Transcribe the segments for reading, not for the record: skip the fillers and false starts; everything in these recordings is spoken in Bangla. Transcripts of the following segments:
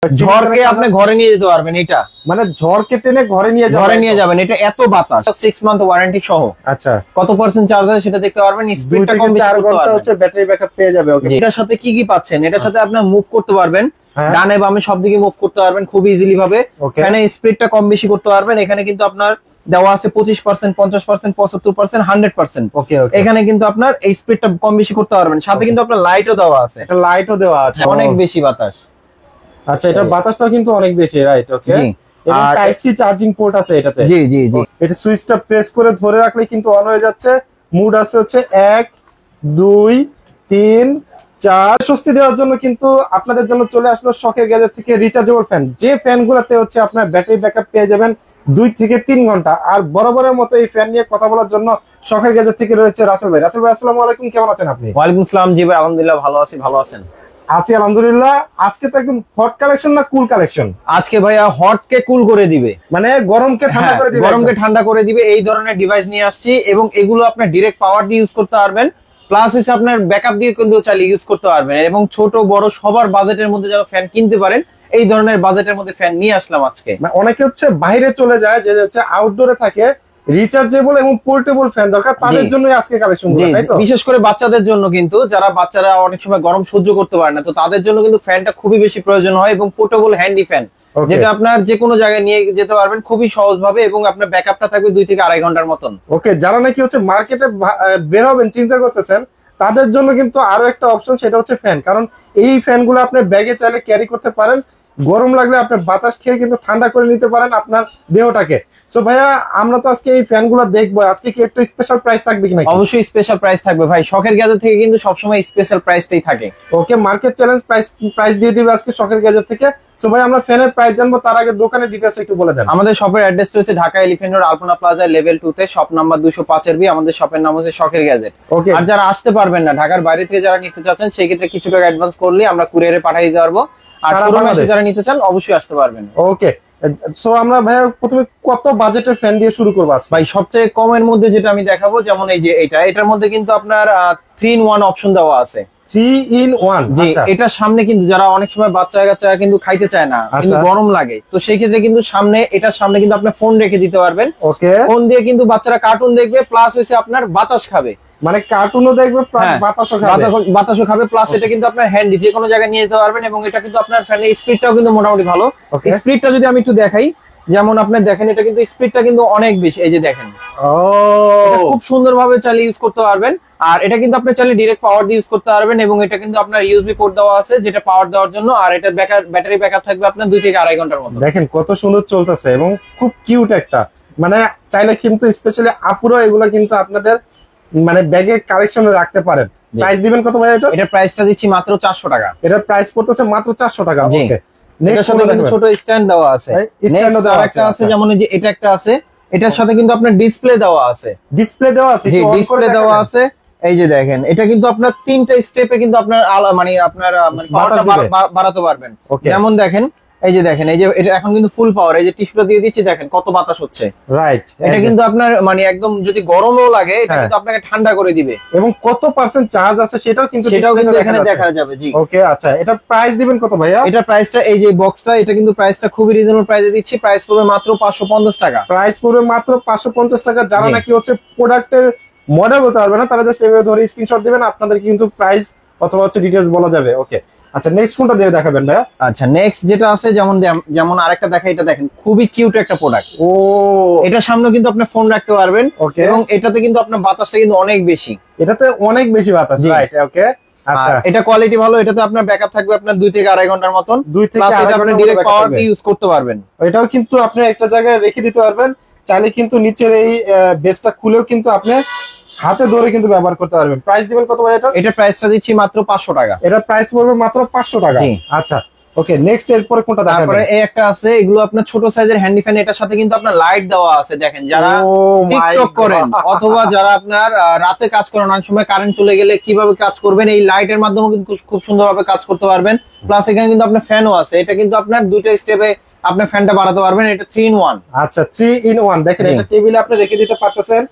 ঝড়কে আপনি ঘরে নিয়ে যেতে পারবেন। এটা মানে ঝড়কে টেনে ঘরে নিয়ে যাবেন। এটা এত বাতাস, 6 মান্থ ওয়ারেন্টি সহ। আচ্ছা, কত পার্সেন্ট চার্জ আছে সেটা দেখতে পারবেন। স্পিডটা কম বেশি 4 করতে ঘন্টা পারবেন। হচ্ছে ব্যাটারি ব্যাকআপ পেয়ে যাবে। ওকে, এটার সাথে কি কি পাচ্ছেন? এটার সাথে আপনি মুভ করতে পারবেন, হ্যাঁ। ডানে বামে সব দিকে মুভ করতে পারবেন খুব ইজিলি ভাবে। ফ্যানের স্পিডটা কম বেশি করতে পারবেন। এখানে কিন্তু আপনার দেওয়া আছে 25%, 50%, 75%, 100%। ওকে, এখানে কিন্তু আপনার এই স্পিডটা কম বেশি করতে পারবেন। সাথে কিন্তু আপনার লাইটও দেওয়া আছে। এটা লাইটও দেওয়া আছে, অনেক বেশি বাতাস। আচ্ছা, এটা বাতাসটাও কিন্তু অনেক বেশি, রাইট? ওকে, এবং টাইপ সি চার্জিং পোর্ট আছে এটাতে। জি জি জি। এটা সুইচটা প্রেস করে ধরে রাখলে কিন্তু অন হয়ে যাচ্ছে। মুড আছে হচ্ছে 1 2 3 4। স্বস্তি দেওয়ার জন্য কিন্তু আপনাদের জন্য চলে আসলো শখের গ্যাজেট থেকে রিচার্জেবল ফ্যান। যে ফ্যানগুলোতে হচ্ছে আপনার ব্যাটারি ব্যাকআপ পেয়ে যাবেন 2 থেকে 3 ঘন্টা। আর বরাবরের মতো এই ফ্যান নিয়ে কথা বলার জন্য শখের গ্যাজেট থেকে রয়েছে রাসেল ভাই। রাসেল ভাই, আসসালামু আলাইকুম, কেমন আছেন আপনি? ওয়ালাইকুম আসসালাম। জি ভাই, আলহামদুলিল্লাহ ভালো আছি। ভালো আছেন? আছি আলহামদুলিল্লাহ। আজকে তো একদম হট কালেকশন না কুল কালেকশন? আজকে ভাইয়া হট কে কুল করে দিবে, মানে গরমকে ঠান্ডা করে দিবে। গরমকে ঠান্ডা করে দিবে এই ধরনের ডিভাইস নিয়ে আসছি। এবং এগুলো আপনার ডিরেক্ট পাওয়ার দিয়ে ইউজ করতে পারবেন, প্লাস হচ্ছে আপনার ব্যাকআপ দিয়ে কিন্তু চালিয়ে ইউজ করতে পারবেন। এবং ছোট বড় সবার বাজেটের মধ্যে যেন ফ্যান কিনতে পারেন, এই ধরনের বাজেটের মধ্যে ফ্যান নিয়ে আসলাম আজকে। অনেকে হচ্ছে বাইরে চলে যায়, যে হচ্ছে আউটডোরে থাকে, রিচার্জেবল এবং পোর্টেবল ফ্যান দরকার, তাদের জন্য আজকে কালেকশন। বিশেষ করে বাচ্চাদের জন্য কিন্তু, যারা বাচ্চারা অনেক সময় গরম সহ্য করতে পারে না, তো তাদের জন্য কিন্তু ফ্যানটা খুবই বেশি প্রয়োজন হয়। এবং পোর্টেবল হ্যান্ডি ফ্যান, যেটা আপনার যে কোনো জায়গায় নিয়ে যেতে পারবেন খুবই সহজ ভাবে, এবং আপনার ব্যাকআপটা থাকবে 2 থেকে 2.5 ঘন্টার মতন। ওকে, যারা নাকি হচ্ছে মার্কেটে বের হবেন চিন্তা করতেছেন, তাদের জন্য কিন্তু আরো একটা অপশন, সেটা হচ্ছে ফ্যান। কারণ এই ফ্যানগুলো আপনি ব্যাগে চাইলে ক্যারি করতে পারেন। গরম লাগলে আপনি বাতাস খেয়ে কিন্তু ঠান্ডা করে নিতে পারেন আপনার দেহটাকে। সো ভাইয়া, আমরা তো আজকে এই ফ্যানগুলো দেখবো। আজকে কি একটা স্পেশাল প্রাইস থাকবে কিনা? অবশ্যই স্পেশাল প্রাইস থাকবে ভাই। শখের গ্যাজেট থেকে কিন্তু সবসময় স্পেশাল প্রাইসটাই থাকে। ওকে, মার্কেট চ্যালেঞ্জ প্রাইস দিয়ে দিবে আজকে শখের গ্যাজেট থেকে। সো ভাই, আমরা ফ্যানের প্রাইস জানবো, তার আগে দোকানের ডিটেইলস একটু বলে দেন। আমাদের শপের অ্যাড্রেস রয়েছে ঢাকা এলিফ্যান্ট রোড, আলপনা প্লাজা, লেভেল 2 তে, শপ নাম্বার 205 এর বি। আমাদের শপের নাম হচ্ছে শখের গ্যাজেট। আর যারা আসতে পারবেন না, ঢাকার বাইরে থেকে যারা নিতে চাচ্ছেন, সেই ক্ষেত্রে কিছু টাকা অ্যাডভান্স করলে আমরা কুরিয়ারে পাঠিয়ে দিতে পারবো। আর শোরুমে এসে যারা নিতে চান অবশ্যই আসতে পারবেন। ওকে, সো আমরা ভাইয়া প্রথমে কত বাজেটের ফ্যান দিয়ে শুরু করবো আজকে? ভাই, সবচেয়ে কমের মধ্যে যেটা আমি দেখাবো, যেমন এই যে এটার মধ্যে কিন্তু আপনার 3 in 1 অপশন দেওয়া আছে। 3 in 1। জি, এটার সামনে কিন্তু যারা অনেক সময় বাচ্চা কাচ্চারা কিন্তু খাইতে চায় না, কিন্তু গরম লাগে, তো সেই ক্ষেত্রে কিন্তু এটার সামনে কিন্তু আপনি ফোন রেখে দিতে পারবেন। ওকে, ফোন দিয়ে কিন্তু বাচ্চারা কার্টুন দেখবে, প্লাস হইছে আপনার বাতাস খাবে। মানে কার্টুনও দেখবে প্লাস বাতাসও খাবে, প্লাস এটা কিন্তু আপনার হ্যান্ডি, যে কোনো জায়গায় নিয়ে যেতে পারবেন। এবং এটা কিন্তু আপনার ফ্যানের স্পিডটাও কিন্তু মোটামুটি ভালো। স্পিডটা যদি আমি একটু দেখাই, যেমন আপনি দেখেন, এটা কিন্তু স্পিডটা কিন্তু অনেক বেশি। এই যে দেখেন, খুব সুন্দর ভাবে চালিয়ে ইউজ করতে পারবেন। আর এটা কিন্তু আপনি চাইলে ডিরেক্ট পাওয়ার দিয়ে ইউজ করতে পারবেন। এবং এটা কিন্তু আপনার ইউএসবি পোর্ট দেওয়া আছে, যেটা পাওয়ার দেওয়ার জন্য। আর এটা ব্যাটারি ব্যাকআপ থাকবে আপনার 2 থেকে 2.5 ঘন্টার মতো। দেখেন কত সুন্দর চলতেছে এবং খুব কিউট একটা। মানে চাইলে কিন্তু স্পেশালি আপুরা এগুলো কিন্তু আপনাদের মানে ব্যাগে কালেকশনে রাখতে পারেন। প্রাইস দিবেন কত ভাই এটা? এটা প্রাইসটা দিচ্ছি মাত্র 400 টাকা। এটা প্রাইস পড়তেছে মাত্র 400 টাকা। ওকে, এটার সাথে কিন্তু ছোট স্ট্যান্ড দেওয়া আছে। নেক্সট আরেকটা আছে, যেমন এই যে এটা একটা আছে, এটার সাথে কিন্তু আপনার ডিসপ্লে দেওয়া আছে। ডিসপ্লে দেওয়া আছে, জি, ডিসপ্লে দেওয়া আছে। এই যে দেখেন, এটা কিন্তু আপনার 3টা স্টেপে কিন্তু আপনার মানে আপনার পাওয়ারটা বাড়াতে পারবেন। যেমন দেখেন, এই যে দেখেন, এই যে এটা এখন কিন্তু ফুল পাওয়ার। এই যে টিস্যুটা দিয়ে দিচ্ছি, দেখেন কত বাতাস হচ্ছে। রাইট, এটা কিন্তু আপনার মানে একদম যদি গরমও লাগে, এটা কিন্তু আপনাকে ঠান্ডা করে দিবে। এবং কত পার্সেন্ট চার্জ আছে সেটাও কিন্তু এখানে দেখা যাবে। জি, ওকে। আচ্ছা, এটা প্রাইস দিবেন কত ভাইয়া? এটা প্রাইসটা, এই যে বক্সটা, এটা কিন্তু প্রাইসটা খুবই রিজনেবল প্রাইসে দিচ্ছি। প্রাইস পড়বে মাত্র 550 টাকা। প্রাইস পড়বে মাত্র 550 টাকা। যারা নাকি হচ্ছে প্রোডাক্টের মডেল বলতে পারবে না, তারা জাস্ট এভাবে ধরে স্ক্রিনশট দিবেন, আপনাদের কিন্তু প্রাইস অথবা হচ্ছে ডিটেইলস বলা যাবে। ওকে, আচ্ছা, নেক্সট কোনটা দিয়ে দেখাবেন ভাইয়া? আচ্ছা, নেক্সট যেটা আছে, যেমন আরেকটা দেখা, এটা দেখেন খুবই কিউট একটা প্রোডাক্ট। ও, এটার সামনে কিন্তু আপনি ফোন রাখতে পারবেন। এবং এটাতে কিন্তু আপনার বাতাসটা কিন্তু অনেক বেশি। এটাতে অনেক বেশি বাতাস, রাইট? ওকে, আচ্ছা, এটা কোয়ালিটি ভালো। এটাতে আপনার ব্যাকআপ থাকবে আপনার 2 থেকে 2.5 ঘন্টার মতন। 2 থেকে 2.5 ঘন্টা ডিরেক্ট পাওয়ার দিয়ে ইউজ করতে পারবেন। এটাও কিন্তু আপনি একটা জায়গায় রেখে দিতে পারবেন। চাইলে কিন্তু নিচের এই বেসটা খুলেও কিন্তু আপনি হাতে ধরে কিন্তু ব্যবহার করতে পারবেন। প্রাইস দিবেন কত ভাই এটা? এটা প্রাইসটা দিচ্ছি মাত্র 500 টাকা। এটা প্রাইস পড়বে মাত্র 500 টাকা। আচ্ছা, ওকে, নেক্সট এরপরে কোনটা দেখাবেন? তারপরে এই একটা আছে, এগুলো আপনার ছোট সাইজের হ্যান্ডি ফ্যান। এটার সাথে কিন্তু আপনার লাইট দেওয়া আছে। দেখেন, যারা টিকটক করেন অথবা যারা আপনার রাতে কাজ করেন, অনেক সময় কারেন্ট চলে গেলে কিভাবে কাজ করবেন, এই লাইটের মাধ্যমে কিন্তু খুব সুন্দরভাবে কাজ করতে পারবেন। প্লাস এখানে কিন্তু আপনার ফ্যানও আছে। এটা কিন্তু আপনার 2টা স্টেপে আপনি ফ্যানটা বাড়াতে পারবেন। এটা 3 in 1। আচ্ছা, 3 in 1। দেখেন, এটা টেবিলে আপনি রেখে দিতে পারতেছেন,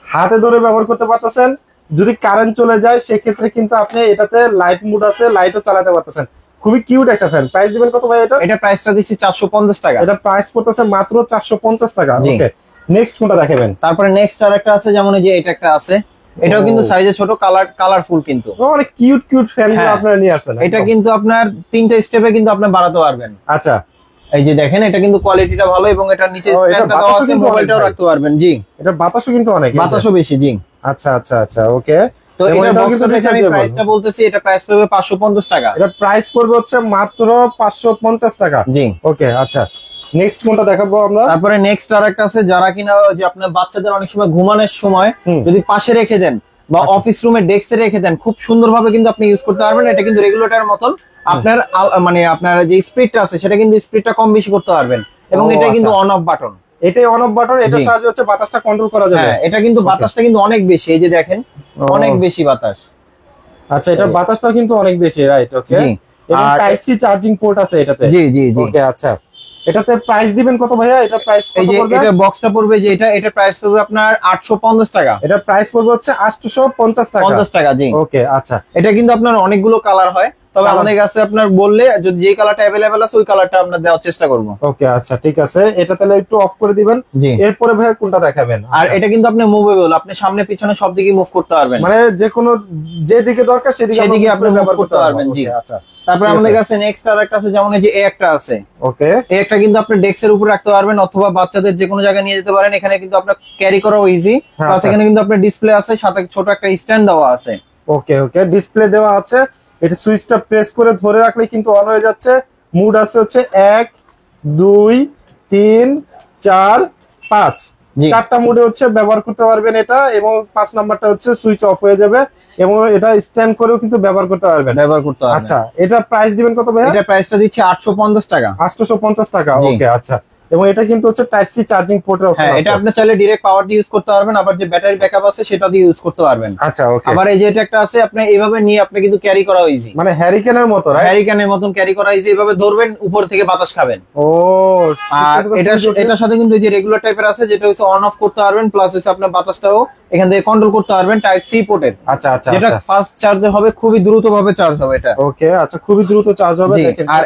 হাতে ধরে ব্যবহার করতে পারতেছেন। যদি কারেন্ট চলে যায় সেক্ষেত্রে কিন্তু আপনি এটাতে লাইট মুড আছে, লাইটও চালাতে পারতেছেন। খুবই কিউট একটা ফ্যান। প্রাইস দিবেন কত ভাই এটা? এটা প্রাইসটা দিচ্ছি 450 টাকা। এটা প্রাইস পড়তেছে মাত্র 450 টাকা। ওকে, নেক্সট কোনটা দেখাবেন? তারপরে নেক্সট আরেকটা আছে, যেমন এই যে এটা একটা আছে, এটাও কিন্তু সাইজে ছোট, কালারফুল কিন্তু অনেক কিউট কিউট ফ্যান গুলো আপনারা নিয়ে আসছেন। এটা কিন্তু আপনার 3টা স্টেপে কিন্তু আপনি বাড়াতে পারবেন। আচ্ছা, এই যে দেখেন, এটা কিন্তু কোয়ালিটিটা ভালো এবং এটার নিচে স্ট্যান্ডটা দেওয়া আছে, মোবাইলটাও রাখতে পারবেন। জি, এটা বাতাসও কিন্তু অনেক, বাতাসও বেশি। জি, আচ্ছা আচ্ছা আচ্ছা, ওকে। তো এটা বক্সটা দেখে আমি প্রাইসটা বলতেছি, এটা প্রাইস পড়বে 550 টাকা। এটা প্রাইস পড়বে হচ্ছে মাত্র 550 টাকা। জি, ওকে, আচ্ছা নেক্সট কোনটা দেখাবো আমরা? তারপরে নেক্সট আরেকটা আছে, যারা কিনা যে আপনার বাচ্চাদের অনেক সময় ঘুমানোর সময় যদি পাশে রেখে দেন বা অফিস রুমে ডেস্কে রেখে দেন, খুব সুন্দরভাবে কিন্তু আপনি ইউজ করতে পারবেন। এটা কিন্তু রেগুলেটরের মতন, আপনার মানে আপনার যে স্পিডটা আছে সেটা কিন্তু স্পিডটা কম বেশি করতে পারবেন, এবং এটা কিন্তু অন অফ বাটন। এটাই অন অফ বাটন, এটা সাহায্যে হচ্ছে বাতাসটা কন্ট্রোল করা যাবে। হ্যাঁ, এটা কিন্তু বাতাসটা কিন্তু অনেক বেশি, এই যে দেখেন অনেক বেশি বাতাস। আচ্ছা, এটা বাতাসটাও কিন্তু অনেক বেশি, রাইট? ওকে, এবং টাইপ সি চার্জিং পোর্ট আছে এটাতে। জি জি জি, ওকে, আচ্ছা এটাতে প্রাইস দিবেন কত ভাইয়া? এটা প্রাইস কত পড়বে? এটা বক্সটা পড়বে যে এটা প্রাইস পড়বে আপনার 850 টাকা। এটা প্রাইস পড়বে হচ্ছে 850 টাকা। 50 টাকা। জি, ওকে, আচ্ছা। এটা কিন্তু আপনার অনেকগুলো কালার হয়, তবে আমাদের কাছে আপনার বললে যদি যে কালারটা अवेलेबल আছে ওই কালারটা আমরা দেওয়ার চেষ্টা করব। ওকে, আচ্ছা ঠিক আছে, এটা তাহলে একটু অফ করে দিবেন। এরপরে ভাইয়া কোনটা দেখাবেন? আর এটা কিন্তু আপনি মুভেবল, আপনি সামনে পিছনে সব দিকে মুভ করতে পারবেন, মানে যে কোনো যেদিকে দরকার সেদিকে আপনি ব্যবহার করতে পারবেন। জি, আচ্ছা। তারপর আমাদের কাছে নেক্সট আরেকটা আছে, যেমন এই যে একটা আছে। ওকে, এই একটা কিন্তু আপনি ডেস্কের উপর রাখতে পারবেন অথবা বাচ্চাদের যে কোনো জায়গায় নিয়ে যেতে পারেন। এখানে কিন্তু আপনার ক্যারি করাও ইজি, প্লাস এখানে কিন্তু আপনার ডিসপ্লে আছে, সাথে ছোট একটা স্ট্যান্ড দেওয়া আছে। ওকে ওকে, ডিসপ্লে দেওয়া আছে। এটা সুইচটা প্রেস করে ধরে রাখলেই কিন্তু অন হয়ে যাচ্ছে। মুড আছে হচ্ছে 1 2 3 4 5, 4টা মুডে হচ্ছে ব্যবহার করতে পারবেন এটা, এবং 5 নাম্বারটা হচ্ছে সুইচ অফ হয়ে যাবে, এবং এটা স্ট্যান্ড করেও কিন্তু ব্যবহার করতে পারবেন। আচ্ছা, এটা প্রাইস দিবেন কত ভাই? এটা প্রাইসটা দিচ্ছি 850 টাকা। 850 টাকা। ওকে, আচ্ছা। এবং এটা কিন্তু হচ্ছে টাইপ সি চার্জিং পোর্টের অপশন আছে। এটা আপনি চাইলে ডাইরেক্ট পাওয়ার দিয়ে ইউজ করতে পারবেন, আবার যে ব্যাটারি ব্যাকআপ আছে সেটা দিয়ে ইউজ করতে পারবেন। আচ্ছা, ওকে। আবার এই যে এটা একটা আছে, আপনি এইভাবে নিয়ে আপনি কিন্তু ক্যারি করা ইজি, মানে হ্যারিকেনের মতো, রাইট? হ্যারিকেনের মতন ক্যারি করা ইজি, এভাবে ধরবেন উপর থেকে বাতাস খাবেন। ও, আর এটার সাথে কিন্তু এই যে রেগুলার টাইপের আছে, যেটা হচ্ছে অন অফ করতে পারবেন, প্লাস হচ্ছে আপনার বাতাসটাও এখান থেকে কন্ট্রোল করতে পারবেন টাইপ সি পোর্টের। আচ্ছা আচ্ছা, যেটা ফাস্ট চার্জার হবে, খুবই দ্রুত ভাবে চার্জ হবে এটা। ওকে, আচ্ছা, খুবই দ্রুত চার্জ হবে। দেখেন, আর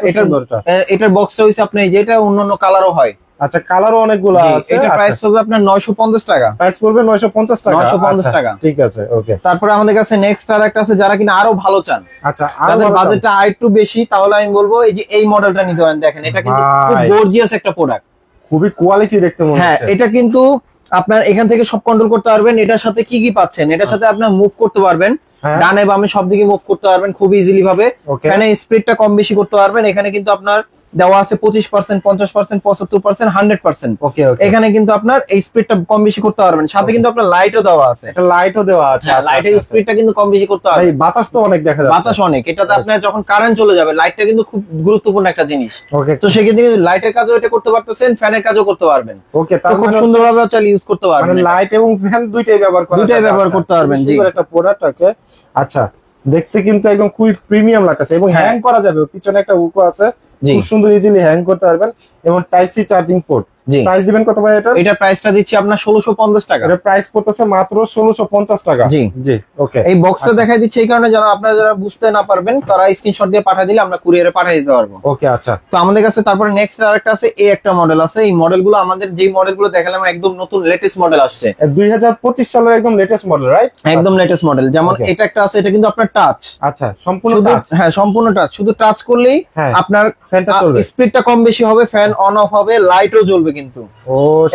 এটার বক্সটা হচ্ছে আপনি এই যে এটা অন্যান্য কালারও হয়। আচ্ছা, কালারও অনেকগুলো আছে। এটা প্রাইস পড়বে আপনার 950 টাকা। প্রাইস পড়বে 950 টাকা। 950 টাকা, ঠিক আছে, ওকে। তারপরে আমাদের কাছে নেক্সট আরেকটা আছে, যারা কিনা আরো ভালো চান। আচ্ছা, যাদের বাজেটটা আরেকটু বেশি, তাহলে আমি বলবো এই যে এই মডেলটা নিতে পারেন। দেখেন, এটা কিন্তু খুব গর্জিয়াস একটা প্রোডাক্ট, খুবই কোয়ালিটি দেখতে মনে হচ্ছে। হ্যাঁ, এটা কিন্তু আপনার এখান থেকে সব কন্ট্রোল করতে পারবেন। এটার সাথে কি কি পাচ্ছেন, এটার সাথে আপনার মুভ করতে পারবেন, ডানে বামে সব দিকে মুভ করতে পারবেন খুব ইজিলি ভাবে। এখানে স্পিডটা কম বেশি করতে পারবেন। এখানে কিন্তু আপনার দেওয়া আছে 25%, 50%, 75%, 100%। ওকে, এখানে কিন্তু আপনার এই স্পিডটা কম বেশি করতে পারবেন, সাথে কিন্তু আপনার লাইটও দেওয়া আছে। এটা লাইটও দেওয়া আছে। লাইটের স্পিডটা কিন্তু কম বেশি করতে পারবেন। বাতাস তো অনেক দেখা যাচ্ছে। বাতাস অনেক, এটাতে আপনার যখন কারেন্ট চলে যাবে, লাইটটা কিন্তু খুব গুরুত্বপূর্ণ একটা জিনিস। ওকে, তো সেক্ষেত্রে লাইটের কাজও এটা করতে পারতেছেন, ফ্যানের কাজও করতে পারবেন। ওকে, তার খুব সুন্দরভাবে চালিয়ে ইউজ করতে পারবেন। মানে লাইট এবং ফ্যান দুইটাই ব্যবহার করতে পারবেন। জি, একটা প্রোডাক্ট। ওকে, আচ্ছা, দেখতে কিন্তু একদম খুবই প্রিমিয়াম লাগতেছে, এবং হ্যাং করা যাবে। পিছনে একটা হুকও আছে, খুব সুন্দর ইজিলি হ্যাং করতে পারবেন, এবং type C charging port. Price দিবেন কত ভাই এটা? এটা প্রাইসটা দিচ্ছি আপনার 1650 টাকা। এটা প্রাইস পড়তেছে মাত্র 1650 টাকা। জি জি, ওকে। এই বক্সটা দেখাই দিচ্ছি এই কারণে, যারা বুঝতে না পারবেন তারা স্ক্রিনশট দিয়ে পাঠিয়ে দিলে আমরা কুরিয়ারে পাঠিয়ে দিতে পারবো। ওকে, আচ্ছা। তো আমাদের কাছে তারপরে নেক্সট আরেকটা আছে, এই একটা মডেল আছে। এই মডেলগুলো আমাদের যেই মডেলগুলো দেখালাম একদম নতুন লেটেস্ট মডেল আসছে, 2025 সালের একদম লেটেস্ট মডেল, রাইট? একদম লেটেস্ট মডেল। যেমন এটা একটা আছে, এটা কিন্তু আপনার টাচ। আচ্ছা, সম্পূর্ণ টাচ? হ্যাঁ, সম্পূর্ণ টাচ। শুধু টাচ করলেই আপনার ফ্যানটা চলবে, স্পিডটা কম বেশি হবে, ফ্যান অন অফ হবে, লাইটও জ্বলবে কিন্তু।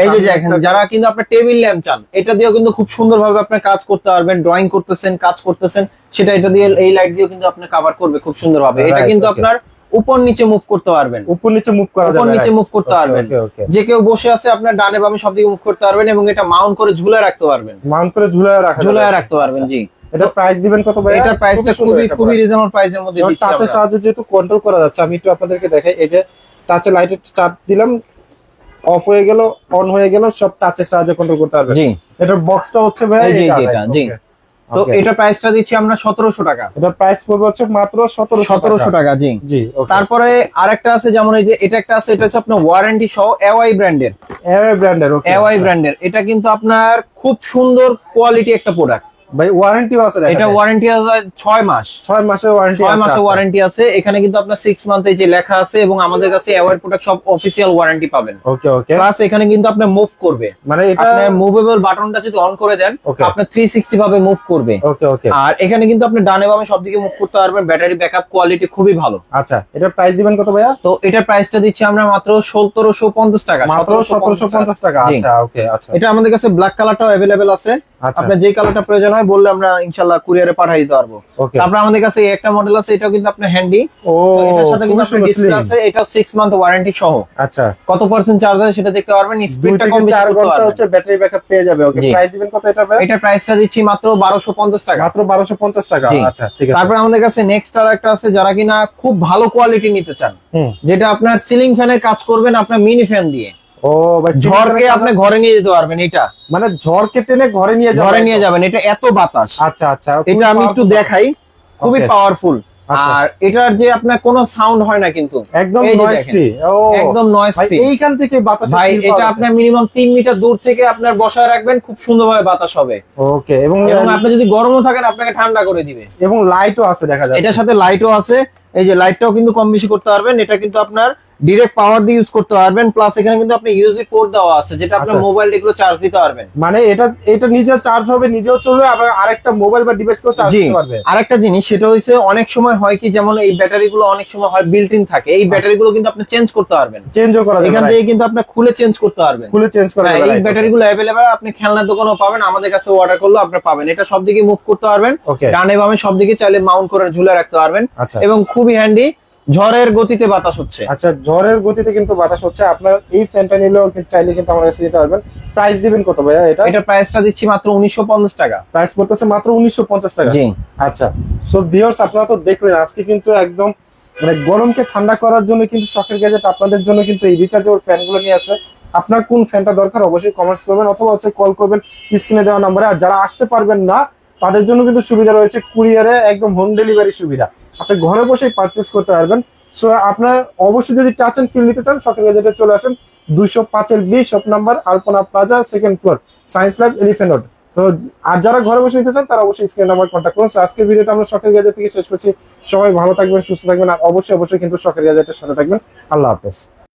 এই যে দেখেন, যারা কিন্তু আপনার টেবিল ল্যাম্প চান, এটা দিয়েও কিন্তু খুব সুন্দরভাবে আপনার কাজ করতে পারবেন। ড্রয়িং করতেছেন, কাজ করতেছেন, সেটা এটা দিয়ে এই লাইট দিয়েও কিন্তু আপনি কভার করবে খুব সুন্দরভাবে। এটা কিন্তু আপনার উপর নিচে মুভ করতে পারবেন, উপর নিচে মুভ করা যাবে, উপর নিচে মুভ করতে পারবেন। যে কেউ বসে আছে, আপনার ডানে বামে সব দিকে মুভ করতে পারবেন, এবং এটা মাউন্ট করে ঝুলায় রাখতে পারবেন। মাউন্ট করে ঝুলায় রাখতে পারবেন। জি, এটা প্রাইস দিবেন কত ভাই? এটার প্রাইসটা খুবই রিজনেবল প্রাইসের মধ্যে দিচ্ছি আমরা। টাচের সাহায্যে যেহেতু কন্ট্রোল করা যাচ্ছে, আমি একটু আপনাদেরকে দেখাই। এই যে টাচে লাইটের চাপ দিলাম, অফ হয়ে গেল, অন হয়ে গেল, সব টাচের সাহায্যে কন্ট্রোল করতে পারবেন। জি, এটার বক্সটা হচ্ছে ভাই এটা। জি, তো এটা প্রাইসটা দিচ্ছি আমরা 1700 টাকা। এটা প্রাইস পড়বে হচ্ছে মাত্র 1700 টাকা। জি জি, তারপরে আরেকটা আছে, যেমন এই যে এটা একটা আছে, এটা হচ্ছে আপনার ওয়ারেন্টি সহ এওয়াই ব্র্যান্ডের। ওকে, এওয়াই ব্র্যান্ডের। এটা কিন্তু আপনার খুব সুন্দর কোয়ালিটি একটা প্রোডাক্ট। ভাই ওয়ারেন্টিও আছে দেখা এটা যায়। ওয়ারেন্টি আছে 6 মাস। 6 মাসের ওয়ারেন্টি 6 আছে। মাসের আচ্ছা। ওয়ারেন্টি আছে। এখানে কিন্তু আপনার 6 মান্থে যে লেখা আছে এবং আমাদের কাছে অ্যাওয়ার্ড প্রোডাক্ট সব অফিসিয়াল ওয়ারেন্টি পাবেন। ওকে ওকে। প্লাস এখানে কিন্তু আপনার মুভ করবে, মানে এটা আপনার মুভেবল বাটনটা যদি অন করে দেন Okay. আপনার 360 ভাবে মুভ করবে। ওকে ওকে। আর এখানে কিন্তু আপনি ডানে বামে সব দিকে মুভ করতে পারবেন। ব্যাটারি ব্যাকআপ কোয়ালিটি খুবই ভালো। আচ্ছা, এটার প্রাইস দিবেন কত ভাইয়া? তো এটার প্রাইসটা দিচ্ছি আমরা মাত্র 1750 টাকা। মাত্র 1750 টাকা। জি। আচ্ছা ওকে। আচ্ছা এটা আমাদের কাছে ব্ল্যাক কালারটাও अवेलेबल আছে। আচ্ছা। আপনার যে কালারটা প্রয়োজন হয় বললে আমরা ইনশাআল্লাহ কুরিয়ারে পাঠিয়ে দিতে পারবো। ওকে। তারপর আমাদের কাছে একটা মডেল আছে, এটাও কিন্তু আপনার হ্যান্ডি। ও এটার সাথে কিন্তু খুবই আপনার সুন্দর ডিসপ্লে slim। আছে। এটা 6 মান্থ ওয়ারেন্টি সহ। আচ্ছা, কত পার্সেন্ট চার্জ আছে সেটা দেখতে পারবেন। 2 স্পিডটা থেকে কম বেশি 4 করতে ঘন্টা পারবেন। হচ্ছে ব্যাটারি ব্যাকআপ পেয়ে যাবে। ওকে, জি। প্রাইস দিবেন কত এটা ভাই? এটার প্রাইসটা দিচ্ছি মাত্র 1250 টাকা। মাত্র 1250 টাকা। জি। আচ্ছা ঠিক আছে। তারপর আমাদের কাছে নেক্সট আর একটা আছে, যারা কিনা খুব ভালো কোয়ালিটি নিতে চান, হুম। যেটা আপনার সিলিং ফ্যানের কাজ করবেন আপনার মিনি ফ্যান দিয়ে, ও ভাই, ঝড়কে আপনি ঘরে নিয়ে যেতে পারবেন। এটা মানে ঝড়কে টেনে ঘরে নিয়ে যাবে। ঘরে নিয়ে যাবেন, এটা এত বাতাস। আচ্ছা আচ্ছা। এটা আমি একটু দেখাই, খুবই Okay. পাওয়ারফুল। আচ্ছা। আর এটার যে আপনার কোনো সাউন্ড হয় না কিন্তু, একদম এই যে নয়েজ দেখেন, ফ্রি। ও একদম নয়েজ ভাই, ফ্রি। এইখান থেকে বাতাস ভাই এটা আপনার মিনিমাম 3 মিটার দূর থেকে আপনার বসায় রাখবেন, খুব সুন্দরভাবে বাতাস হবে। ওকে। এবং এবং আপনি যদি গরমও থাকেন আপনাকে ঠান্ডা করে দিবে। এবং লাইটও আছে দেখা যায়। এটার সাথে লাইটও আছে। এই যে লাইটটাও কিন্তু কম বেশি করতে পারবেন। এটা কিন্তু আপনার ডিরেক্ট পাওয়ার দিয়ে ইউজ করতে পারবেন। প্লাস এখানে কিন্তু আপনি ইউএসবি পোর্ট দেওয়া আছে, যেটা আপনার আচ্ছা। মোবাইল এগুলো চার্জ দিতে পারবেন। মানে এটা নিজে চার্জ হবে, নিজেও চলবে, আবার আরেকটা মোবাইল বা ডিভাইসকেও চার্জ জি। দিতে পারবে। আরেকটা জিনিস সেটা হইছে, অনেক সময় হয় কি, যেমন এই ব্যাটারি গুলো অনেক সময় হয় বিল্ট ইন থাকে, এই ব্যাটারি গুলো কিন্তু আপনি চেঞ্জ করতে পারবেন। চেঞ্জও করা যাবে। এখান থেকে কিন্তু আপনি খুলে চেঞ্জ করতে পারবেন। খুলে চেঞ্জ করা হ্যাঁ, যাবে। এই ব্যাটারি গুলো অ্যাভেলেবেল আপনি খেলনার দোকানেও পাবেন, আমাদের কাছে অর্ডার করলে আপনি পাবেন। এটা সব দিকে মুভ করতে পারবেন, ওকে। ডানে বামে সব দিকে চাইলে মাউন্ট করে ঝুলে রাখতে পারবেন। আচ্ছা। এবং খুবই হ্যান্ডি, ঝড়ের গতিতে বাতাস হচ্ছে। আচ্ছা, ঝড়ের গতিতে কিন্তু বাতাস হচ্ছে। আপনার এই ফ্যানটা নিলেও চাইলে কিন্তু আমার কাছে নিতে পারবেন। প্রাইস দিবেন কত ভাইয়া এটা? এটা প্রাইসটা দিচ্ছি মাত্র 1950 টাকা। প্রাইস পড়তেছে মাত্র 1950 টাকা। জি। আচ্ছা, সো ভিউয়ার্স, আপনারা তো দেখলেন আজকে কিন্তু একদম মানে গরমকে ঠান্ডা করার জন্য কিন্তু শখের গ্যাজেট আপনাদের জন্য কিন্তু এই রিচার্জেবল ফ্যানগুলো নিয়ে আসে। আপনার কোন ফ্যানটা দরকার অবশ্যই কমেন্টস করবেন, অথবা হচ্ছে কল করবেন স্ক্রিনে দেওয়া নাম্বারে। আর যারা আসতে পারবেন না তাদের জন্য কিন্তু সুবিধা রয়েছে, কুরিয়ারে একদম হোম ডেলিভারি সুবিধা। আপনি ঘরে বসেই পারচেজ করতে পারবেন। সো আপনার অবশ্যই যদি টাচ এন্ড ফিল নিতে চান, শখের গ্যাজেটে চলে আসেন। 205-20 shop number, Alpana plaza, 2nd floor, science lab, elephant road. তো আর যারা ঘরে বসে নিতে চান তারা অবশ্যই স্ক্রিন নাম্বার কন্ট্যাক্ট করুন। So, আজকের ভিডিওটা আমরা শখের গ্যাজেট থেকে শেষ করছি। সবাই ভালো থাকবেন, সুস্থ থাকবেন, আর অবশ্যই কিন্তু শখের গ্যাজেটের সাথে থাকবেন। আল্লাহ হাফেজ।